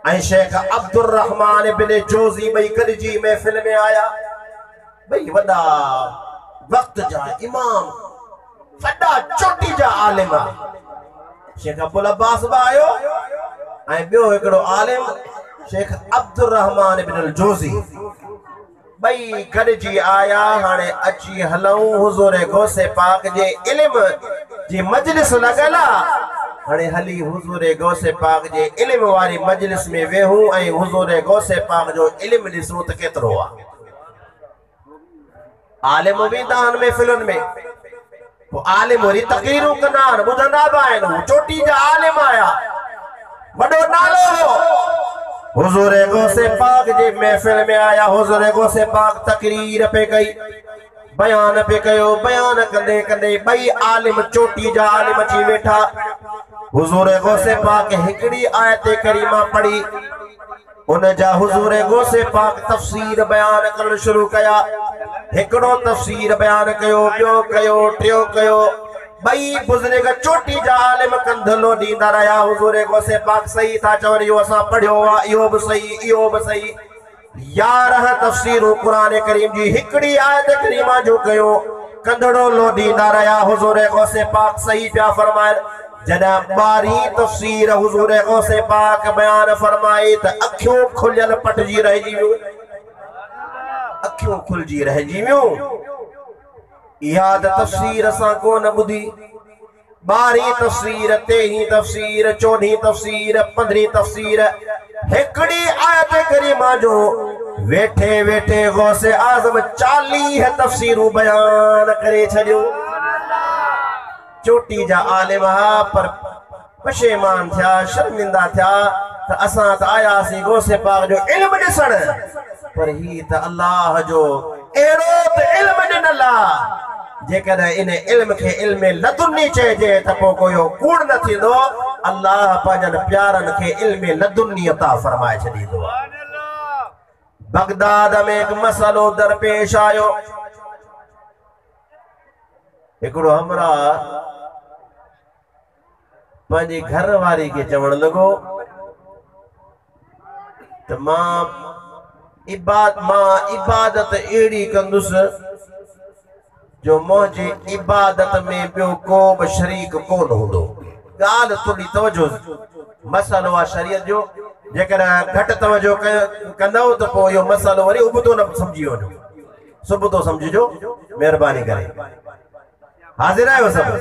ऐं शेख अब्दुल रहमान इब्न जोज़ी ॿई गॾिजी महफ़िल में आया ॿई वॾा वक्त जा इमाम वॾा चोटी जा आलिम शेख अबुल अब्बास बि आयो ऐं ॿियो हिकिड़ो आलिम शेख अब्दुल रहमान इब्न जोज़ी ॿई गॾिजी आया हाणे अची हलऊं हुजूर गौसे पाक जे इल्म जी मजलिस लॻल आहे हाणे हली हुजूर गौसे पाक जे इल्म वारी मजलिस में वेहूं ऐं हुजूर गौसे पाक जो इल्म ॾिसूं त केतिरो आहे। आलिम वेंदा आहिनि महफ़िलुनि में पोइ आलिम वरी तक़रीरूं कंदा आहिनि ॿुधंदा बि आहिनि चोटी जा आलिम आया वॾो नालो हो हुजूर गौसे पाक जी महफिल में आया। हुजूर गौसे पाक तकरीर पे गई, बयान पे कयो। बयान कंदे कंदे बई आलिम चोटी जा आलिम अची वेठा। हुजूर गौसे पाक हिकड़ी आयत करीमा पढ़ी, उन जा हुजूर गौसे पाक तफसीर बयान करण शुरू कया। हिकड़ो तफसीर बयान कयो, ॿियो कयो, टियों कयो। बई बुज़ुर्ग चोटी जा आलिम कंधलो ॾींदा रहिया। हुजूर गौसे पाक सही था चवनि, इहो असां पढ़ियो आहे, इहो बि सही, इहो बि सही। 11 तफसीरूं कुरान करीम जी हिकड़ी आयत करीमा जो कयो, कंधड़ो लो ॾींदा रहिया। हुजूर गौसे पाक सही पिया फरमाइनि। जॾहिं 12 तफसीर हुजूर गौसे पाक बयान फरमाई त अखियूं खुलियल पटजी रहिजी वियूं, अखियूं खुलजी रहिजी वियूं। इहा तफसीर असां कोन ॿुधी। 12 तफसीर, 13 तफसीर, 14 तफसीर, 15 तफसीर, हिकड़ी आयत करीमा जो वेठे वेठे गौसे आज़म 40 तफसीरूं बयान करे छॾियो। चोटी जा आलिम पर पशेमान थिया, शर्मिंदा थिया त असां त आयासीं गौसे पाक जो इल्म ॾिसण, पर ही त अल्लाह जो अहिड़ो त इल्म ॾिनल आहे। जेकॾहिं इन इल्म खे इल्म लदुनी चइजे त पोइ कोई कूड़ न थींदो। अल्लाह पंहिंजनि प्यारनि खे इल्म लदुनी अता फरमाए छॾींदो आहे। बगदाद में हिकु मसलो दरपेश आयो। हिकिड़ो हमरा पंहिंजी घर वारी खे चवण लॻो त मां इबादत अहिड़ी कंदुसि जो मुंहिंजी इबादत में ॿियो को बि शरीक कोन हूंदो। ॻाल्हि थोरी तवजो, मसलो आहे शरीयत जो। जेकॾहिं घटि तवजो कंदव त पोइ इहो मसलो वरी उबतो न सम्झी वञो, सुबुतो सम्झिजो, महिरबानी करे। हाज़िर आहियो सभु?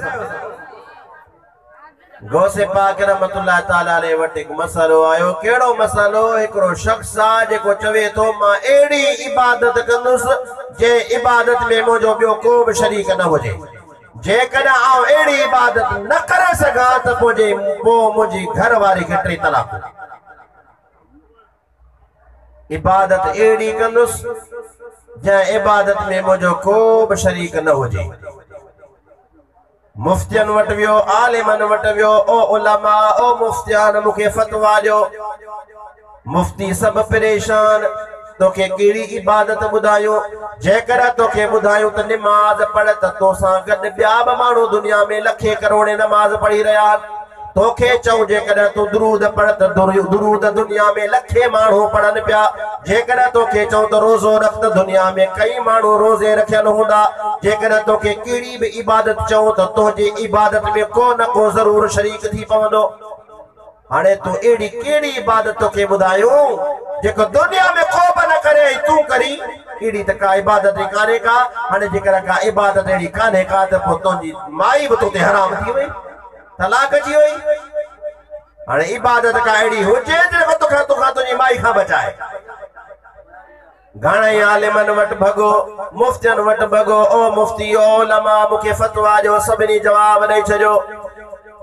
गौसे पाक रहमतुल्लाह ताला अलैहि वटि हिकु मसलो आयो। कहिड़ो मसलो? हिकिड़ो शख्स आहे जेको चवे थो मां अहिड़ी इबादत कंदुसि जे इबादत में मुंहिंजो ॿियो को बि शरीक न हुजे। जेकॾहिं आउं अहिड़ी इबादत न करे सघां त पोइ मुंहिंजी घर वारी खे 3 तलाक। इबादत अहिड़ी कंदुसि जंहिं इबादत में मुंहिंजो को बि शरीक न हुजे। मुफ्तियन वटि वियो, आलिमन वटि वियो, ओ उलमा, ओ मुफ्तियान मूंखे फतवा ॾियो। मुफ्ती सभु परेशान, तोखे कहिड़ी इबादत ॿुधायूं? जेकॾहिं तोखे ॿुधायूं त निमाज़ पढ़ त तोसां गॾु ॿिया बि माण्हू दुनिया में लखे करोड़े नमाज़ पढ़ी रहिया आहिनि। तोखे चऊं जेकॾहिं तूं दुरूद पढ़ त दुरूद दुनिया में लखे माण्हू पढ़नि पिया। जेकॾहिं तोखे चऊं त रोज़ो रख त दुनिया में कई माण्हू रोज़े रखियल हूंदा। जेकॾहिं तोखे कहिड़ी बि इबादत चऊं त तुंहिंजी इबादत में को न को ज़रूर शरीक थी पवंदो। हाणे तूं अहिड़ी कहिड़ी इबादत तोखे ॿुधायूं जेको दुनिया में को बि न करे तूं करी? अहिड़ी त का इबादत ई कान्हे का। हाणे जेकॾहिं का इबादत अहिड़ी कान्हे का त पोइ तुंहिंजी माई बि तोते हराम थी वई, तलाक अची वई। हाणे इबादत का अहिड़ी हुजे जेको तोखां तुंहिंजी माई खां बचाए। घणई आलिमन वटि भॻो, मुफ्तियन वटि भॻो, ओ मुफ्ती, ओ उलमा मूंखे फतवा ॾियो। सभिनी जवाब ॾेई छॾियो।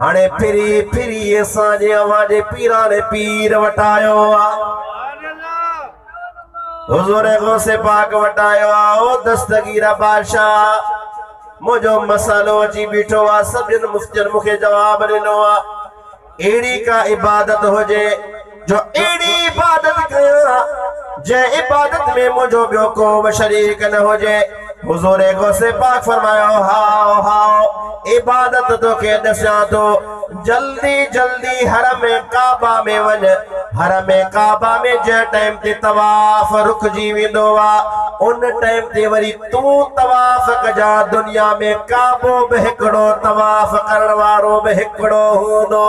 हाणे फिरी फिरी असांजे अवांजे पीराने पीर वटि आयो आहे। हुज़ूर गौसे पाक वटि आयो आहे। ओ दस्तगीर बादशाह, मुंहिंजो मसलो अची बीठो आहे। सभिनि मुफ्तियन मूंखे जवाब ॾिनो आहे। अहिड़ी का इबादत हुजे जो अहिड़ी इबादत कयां जंहिं इबादत में मुंहिंजो ॿियो को बि शरीक न हुजे। हुज़ूर गौसे पाक फरमायो, हाओ हाओ इबादत तोखे ॾसां थो। जल्दी जल्दी हरम काबा में वञ। हरम काबा में जंहिं टाइम ते तवाफ रुकजी वेंदो आहे उन टाइम ते वरी तूं तवाफ कजा। दुनिया में काबो बि हिकिड़ो, तवाफ करण वारो बि हिकिड़ो हूंदो।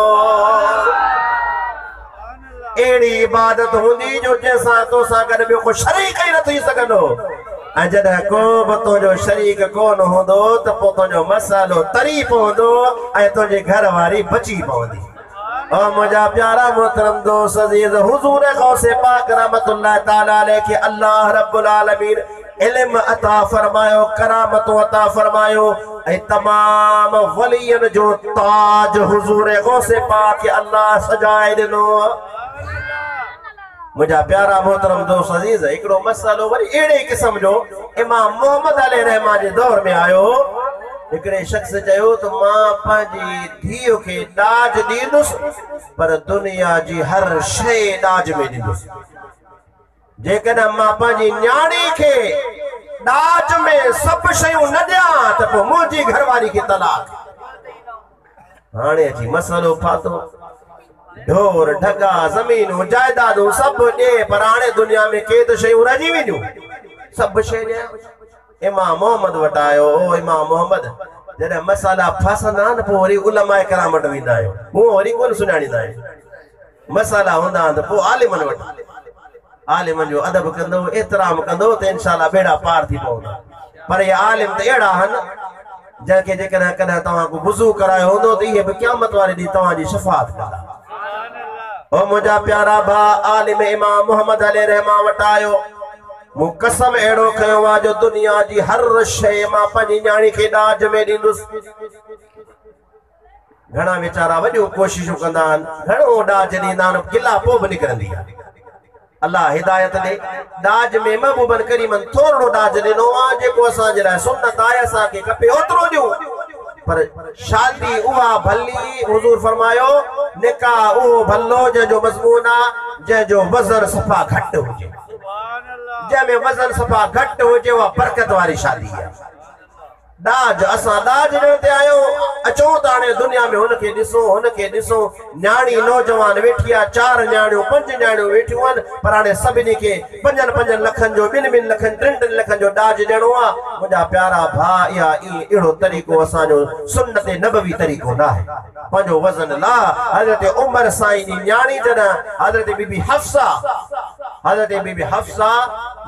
अहिड़ी इबादत हूंदी जो जंहिंसां तोसां गॾु ॿियो को शरीक ई न थी सघंदो। ऐं जॾहिं को बि तुंहिंजो शरीक कोन हूंदो त पोइ तुंहिंजो मसालो तरी पवंदो ऐं तुंहिंजी घर वारी बची पवंदी। और मुझा प्यारा मोहतरम दोस्त अजीज, हुजूर गौसे पाक रहमतुल्लाह ताला अलैहि के अल्लाह रब्बुल आलमीन इल्म अता फरमायो, करामतों अता फरमायो। ऐं तमाम वलियन जो ताज हुजूर गौसे पाक के अल्लाह सजाए ॾिनो। मुझा प्यारा मोहतरम दोस्त अजीज एकड़ो मसलो वरी एड़े किस्म जो इमाम मोहम्मद अलैहिर्रहमा जे दौर में आयो एकड़े शख्स चयो तो मां पंहिंजी धीउ खे ॾाज ॾींदुसि पर दुनिया जी हर शइ ॾाज में ॾींदुसि जेकॾहिं मां पंहिंजी न्याणी खे ॾाज में सभु शयूं न ॾियां त पोइ मुंहिंजी घरवारी खे तलाक हाणे अची मसलो फातो ढोर ढगा ज़मीनूं जायदादूं सभु ॾे पर हाणे दुनिया में के त शयूं रहिजी वेंदियूं सभु शइ ॾियां इमाम मोहम्मद वटि आयो ओ इमाम मोहम्मद जॾहिं मसाला फासंदा न पोइ वरी उलमाए कराम वटि वेंदा आहियो हूअं वरी कोन सुञाणींदा आहियूं मसाला हूंदा त पोइ आलिमनि वटि आलिमनि जो अदब कंदो एतिराम कंदो त इंशाअल्लाह बेड़ा पार थी पवंदा पर ये आलिम त अहिड़ा आहिनि जंहिंखे जेकॾहिं कॾहिं तव्हां को वुज़ू करायो हूंदो त इहे बि क़यामत वारे ॾींहुं तव्हांजी शफ़ाअत कंदा ओ मुझा प्यारा भा आलिम इमाम मोहम्मद अलैहिर्रहमा वटि आयो मूं कसम अहिड़ो कयो आहे जो दुनिया जी हर शइ मां पंहिंजी न्याणी खे ॾाज में ॾींदुसि घणा वीचारा वॾियूं कोशिशूं कंदा आहिनि घणो ॾाज ॾींदा आहिनि गिला पोइ बि निकिरंदी आहे अल्लाह हिदायत ॾे ॾाज में महबूबन करीमन थोरो ॾाज ॾिनो आहे जेको असांजे लाइ सुन्नत आहे असांखे खपे ओतिरो ॾियूं पर शादी उहा भली हुजूर फरमायो निकाह उहो भलो जंहिंजो मज़मून आहे जंहिंजो वज़न सफ़ा घटि हुजे जंहिंमें वज़न सफ़ा घटि हुजे उहा बरकत वारी शादी आहे ॾाज असां ॾाज ॾियण ते आहियूं अचूं त हाणे दुनिया में हुनखे ॾिसो न्याणी नौजवान वेठी आहे 4 न्याणियूं 5 न्याणियूं वेठियूं आहिनि पर हाणे सभिनी खे 5 लखनि जो 2 लखनि 3 लखनि जो ॾाज ॾियणो आहे मुंहिंजा प्यारा भाउ इहा अहिड़ो तरीक़ो असांजो सुन्नत नबवी तरीक़ो न आहे पंहिंजो वज़न ला हज़रत उमर साईं जी न्याणी जॾहिं हज़रत बीबी हफ्सा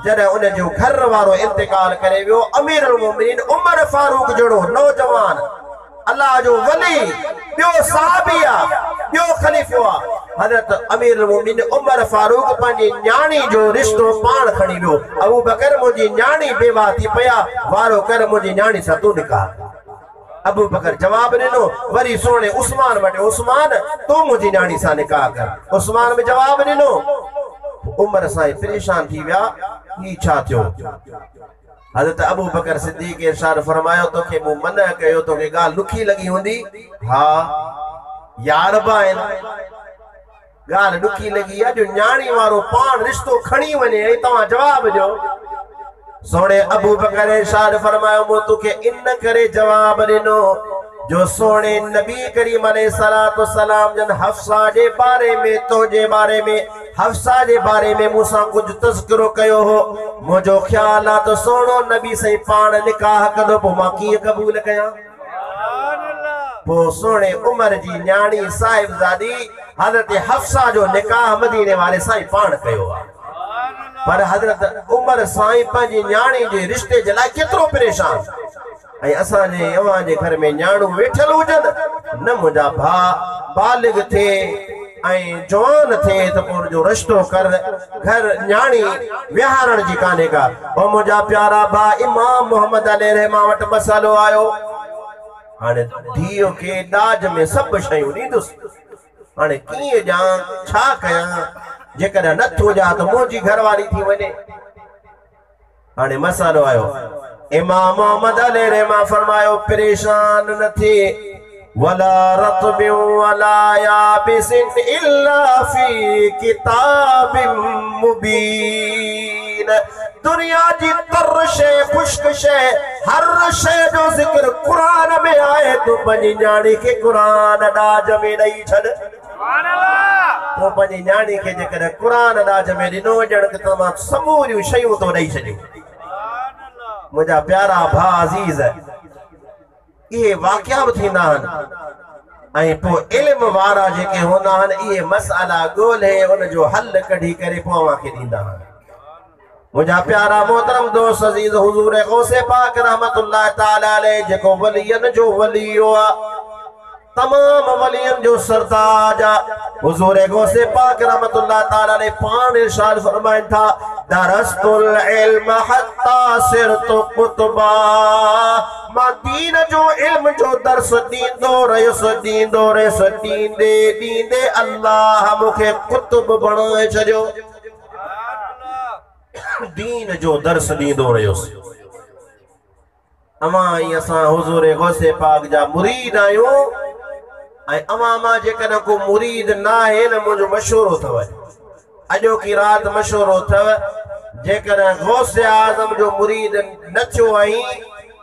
जॾहिं उनजो घर वारो इंतकाल करे वियो अमीरुल मोमिनीन उमर फारूक जहिड़ो नौजवान अल्लाह जो वली ॿियो सहाबी आहे ॿियो ख़लीफ़ो आहे हज़रत अमीरुल मोमिनीन उमर फारूक पंहिंजी न्याणी जो रिश्तो पाण खणी वियो अबू बकर मुंहिंजी न्याणी बेवा थी पिया वारो कर मुंहिंजी न्याणी सां तूं निकाह अबू बकर जवाब ॾिनो वरी सोने उस्मान वटि उस्मान तूं मुंहिंजी न्याणी सां निकाह कर उस्मान बि जवाब ॾिनो उमर साईं परेशान थी विया ही छा थियो हज़रत अबू बकर सिद्दीक़ इरशाद फरमायो तोखे मूं मना कयो तोखे ॻाल्हि ॾुखी लॻी हूंदी हा यार बि आहिनि ॻाल्हि ॾुखी लॻी आहे जो न्याणी वारो पाण रिश्तो खणी वञे ऐं तव्हां जवाब ॾियो सोने अबू बकर इरशाद फरमायो मूं तोखे इन करे जवाब ॾिनो जो सोने नबी करीम अलैहिस्सलातु वस्सलाम जन हफ्सा जे बारे में तोजे बारे में हफ्सा जे बारे में मूंसां कुछ तज़किरो कयो हो मुझो ख्याल आहे तो सोनो नबी सही पाण निकाह कंदो पोइ मां कीअं क़बूल कयां पोइ सोने उमर जी न्याणी साहिबजादी हज़रत हफ्सा जो निकाह मदीने वारे साईं पाण कयो आहे पर हज़रत उमर साईं पंहिंजी न्याणी जे रिश्ते जे लाइ केतिरो परेशान ऐं असांजे अवांजे घर में न्याणियूं वेठल हुजनि न मुंहिंजा भाउ बालिग थिए ऐं जवान थिए त पोइ जो रिश्तो कर घर न्याणी विहारण जी कान्हे का पोइ मुंहिंजा प्यारा भाउ इमाम मोहम्मद अलैहिर्रहमा वटि मसालो आयो हाणे धीउ खे ॾाज में सभु शयूं ॾींदुसि हाणे कीअं ॼां छा कयां जेकॾहिं नथो ॼां त मुंहिंजी घरवारी थी वञे हाणे मसालो आयो इमाम मोहम्मद अलैहिर्रहमा फरमायो परेशान न थी वला रतबिन वला याबिसिन इल्ला फी किताबिन मुबीन दुनिया जी तर शइ खुश्क शइ हर शइ जो जिक्र कुरान में आहे तू पंहिंजी न्याणी खे कुरान ॾाज में ॾेई छॾ तो पंहिंजी न्याणी खे जेकॾहिं कुरान ॾाज में ॾिनो ॼण त तमामु समूरियूं शयूं तो ॾेई छॾियूं मुझा प्यारा भा अजीज ये वाक़या भी थींदा आहिनि ऐं पोइ इल्म वारा जेके हूंदा आहिनि इहे मसइला ॻोल्हे उन जो हल कढी करे पोइ अव्हांखे ॾींदा आहिनि मुझा प्यारा मोहतरम दोस्त अजीज हुजूर गौसे पाक रहमतुल्लाह ताला अलैह जेको वलियन जो वली हुआ तमाम वलियन जो सरताज हुजूर गौसे पाक रहमतुल्लाह ताला अलैह पान इरशाद फरमाइन था दरस्तुल इल्म हत्ता सिरतु कुतबा मां दीन जो इल्म जो दर्स ॾींदो रहियुसि ॾींदे अल्लाह मूंखे कुतुब बणाए छॾियो दीन जो दर्स दींदो रहियोसि। अमा असां हुज़ूर गौसे पाक जा मुरीद आहियूं ऐं अमा मां जेकॾहिं को मुरीद न आहे न मुंहिंजो मशवरो अथव अॼो की राति मशवरो अथव जेकॾहिं गौसे आज़म जो मुरीद न थियो आहीं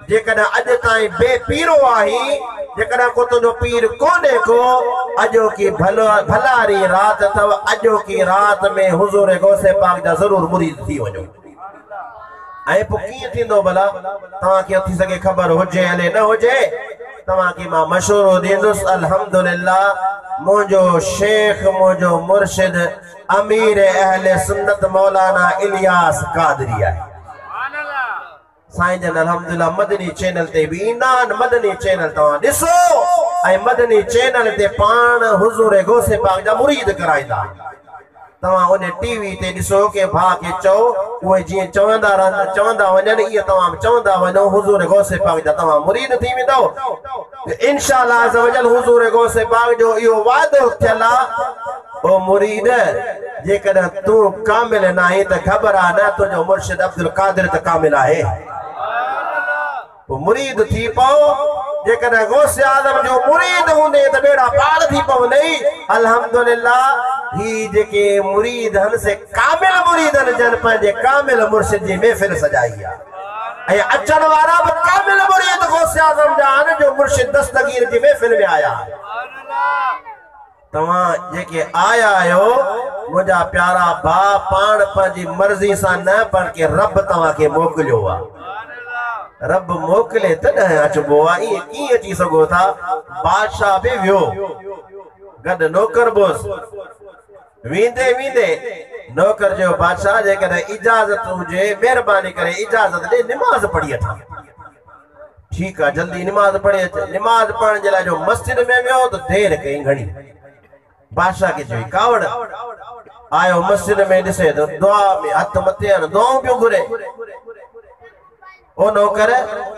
जेकॾहिं अॼु ताईं बेपीरो आहीं जेकॾहिं को तुंहिंजो पीर कोन्हे को अॼो की भलारी राति अथव अॼो की राति में हुज़ूर गौसे पाक जा ज़रूरु मुरीद थी वञो। ऐं पोइ कीअं थींदो भला तव्हांखे थी सघे ख़बर हुजे अने न हुजे तव्हांखे मां मशवरो ॾींदुसि। अल्हम्दुलिल्लाह मुंहिंजो शेख मुंहिंजो मुर्शिद अमीर अहले सुन्नत मौलाना इलियास कादरी आहे। साईं जन अल्हम्दुलिल्लाह मदनी चैनल ते बि ईंदा आहिनि। मदनी चैनल तव्हां ॾिसो ऐं मदनी चैनल ते पाण हुज़ूर गौसे पाक जा मुरीद कराईंदा। तव्हां उन टीवी ते ॾिसो के भाउ खे चओ उहे जीअं चवंदा वञनि इहे तव्हां चवंदा वञो हुज़ूर गौसे पाक जा तव्हां मुरीद थी वेंदव इंशाअल्लाह अज़ वजल। हुज़ूर गौसे पाक जो इहो वादो थियल आहे ओ मुरीद जेकॾहिं तूं कामिल न आहीं त घबरा न तुंहिंजो मुर्शिद अब्दुल कादिर त कामिल आहे। पोइ मुरीद थी पओ जेकॾहिं गौसे आज़म जो मुरीद हूंदे त बेड़ा पार थी पवंदई। अल्हम्दुलिल्लाह ही जेके मुरीद हन से कामिल मुरीदन जन पंहिंजे कामिल मुर्शिद जी महफ़िल सजाई आहे ऐं अचण वारा बि कामिल मुरीद गौसे आज़म जा आहिनि जो मुर्शिद दस्तगीर जी महफ़िल में आया। तव्हां जेके आया आहियो मुंहिंजा प्यारा भाउ पाण पंहिंजी मर्ज़ी सां न पर के रब तव्हांखे मोकिलियो आहे। रब मोकिले तॾहिं अचबो आहे। ईअं कीअं अची सघो था बादशाह बि वियो गॾु नौकर बोस वींदे वींदे नौकर जो बादशाह जेकॾहिं इजाज़त हुजे महिरबानी करे इजाज़त ॾे निमाज़ पढ़ी अचां। ठीकु आहे जल्दी निमाज़ पढ़ी अचे। निमाज़ पढ़ण जे लाइ जो मस्जिद में वियो त देरि कई घणी। बादशाह खे चई कावड़ आयो मस्जिद में ॾिसे त दुआ में हथ मथे आहिनि दुआऊं पियो घुरे। ओ नौकर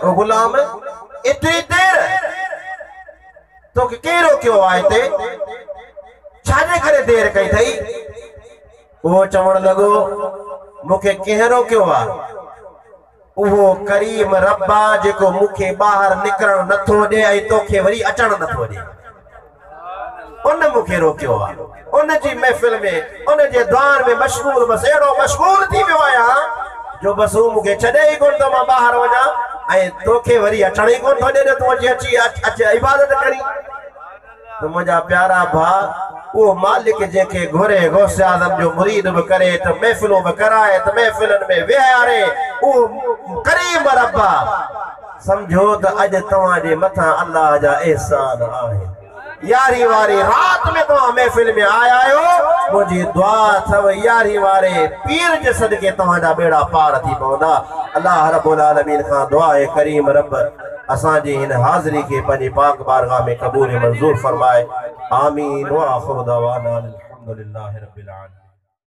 ओ गुलाम एतिरी देरि तोखे केरु रोकियो आहे हिते छाजे करे देरि कई अथई। उहो चवण लॻो मूंखे कंहिं रोकियो आहे उहो करीम रब आहे जेको मूंखे ॿाहिरि निकिरणु नथो ॾे ऐं तोखे वरी अचणु नथो ॾे। उन मूंखे रोकियो आहे उन जी महफ़िल में उन जे द्वार में मशगूल बसि अहिड़ो मशगूल थी वियो आहियां जो बसि हू मूंखे छॾे ई कोन थो मां ॿाहिरि वञा ऐं तोखे वरी अचण ई कोन थो ॾे तूं अची इबादत करी। त मुंहिंजा प्यारा भाउ उहो मालिक जंहिंखे घुरे गौसे आज़म जो मुरीद बि करे त महफ़िलूं बि कराए त महफ़िलनि में विहारे उहो करीम रब आहे। सम्झो त अॼु तव्हांजे मथां अल्लाह जा एहसान आहिनि। यारी वारी रात में तव्हां महफ़िल में आया आहियो मुंहिंजी दुआ अथव यारी वारे पीर जे सदके तव्हांजा बेड़ा पार थी पवंदा। अल्लाह रब्बुल आलमीन खां दुआ आहे करीम रब असांजी हिन हाज़िरी खे पंहिंजी पाक बारगाह में क़बूल मंज़ूर फरमाए। आमीन व आख़िरु दअवाना अल्हम्दुलिल्लाहि रब्बिल आलमीन।